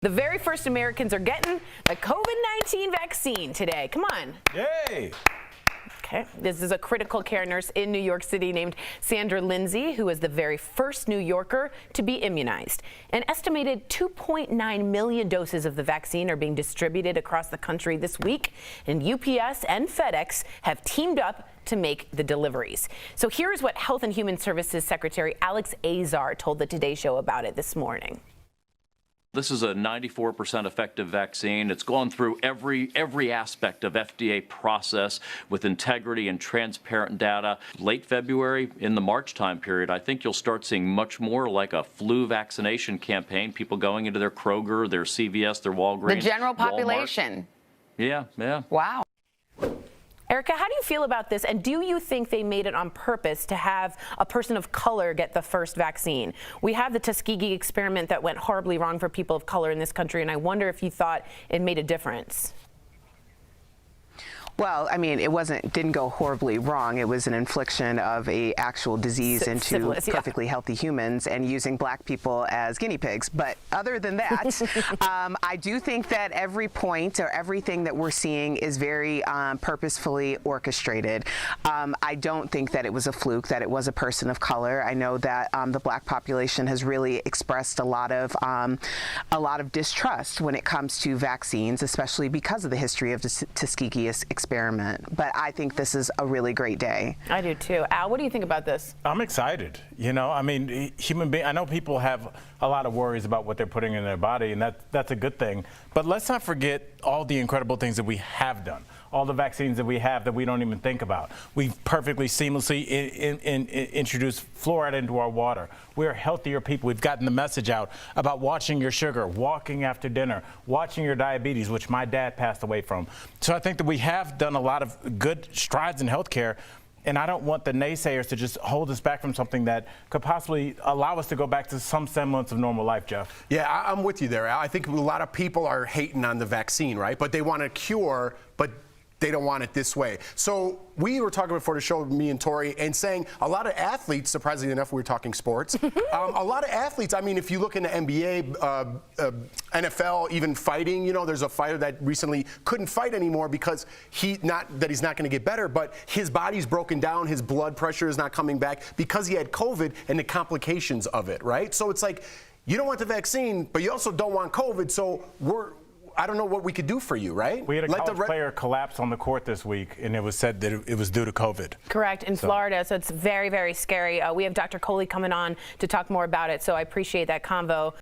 The very first Americans are getting the COVID-19 vaccine today. Come on. Yay! Okay. This is a critical care nurse in New York City named Sandra Lindsay, who is the very first New Yorker to be immunized. An estimated 2.9 million doses of the vaccine are being distributed across the country this week, and UPS and FedEx have teamed up to make the deliveries. So here's what Health and Human Services Secretary Alex Azar told the Today Show about it this morning. This is a 94% effective vaccine. It's gone through every aspect of FDA process with integrity and transparent data. Late February, in the March time period, I think you'll start seeing much more like a flu vaccination campaign. People going into their Kroger, their CVS, their Walgreens. The general population. Walmart. Yeah. Wow. Erica, how do you feel about this? And do you think they made it on purpose to have a person of color get the first vaccine? We have the Tuskegee experiment that went horribly wrong for people of color in this country, and I wonder if you thought it made a difference. Well, I mean, didn't go horribly wrong. It was an infliction of a actual disease into syphilis, yeah. perfectly healthy humans and using black people as guinea pigs. But other than that, I do think that every point or everything that we're seeing is very purposefully orchestrated. I don't think that it was a fluke, that it was a person of color. I know that the black population has really expressed a lot of distrust when it comes to vaccines, especially because of the history of the Tuskegee experiment. But I think this is a really great day. I do too. Al, what do you think about this? I'm excited. You know, I mean, I know people have a lot of worries about what they're putting in their body, and that's a good thing. But let's not forget all the incredible things that we have done, all the vaccines that we have that we don't even think about. We've perfectly seamlessly introduced fluoride into our water. We're healthier people. We've gotten the message out about watching your sugar, walking after dinner, watching your diabetes, which my dad passed away from. So I think that we have done a lot of good strides in healthcare. And I don't want the naysayers to just hold us back from something that could possibly allow us to go back to some semblance of normal life, Jeff. Yeah, I'm with you there, Al. I think a lot of people are hating on the vaccine, right? But they want a cure, but they don't want it this way. So we were talking before the show, me and Tori, and saying a lot of athletes, surprisingly enough, we were talking sports. A lot of athletes, I mean, if you look in the NBA, NFL, even fighting, you know, there's a fighter that recently couldn't fight anymore because he's not going to get better, but his body's broken down, his blood pressure is not coming back because he had COVID and the complications of it, right? So it's like, you don't want the vaccine, but you also don't want COVID, so I don't know what we could do for you, right? We had a college player collapse on the court this week, and it was said that it was due to COVID. Correct, in Florida, so it's very, very scary. We have Dr. Coley coming on to talk more about it, so I appreciate that convo.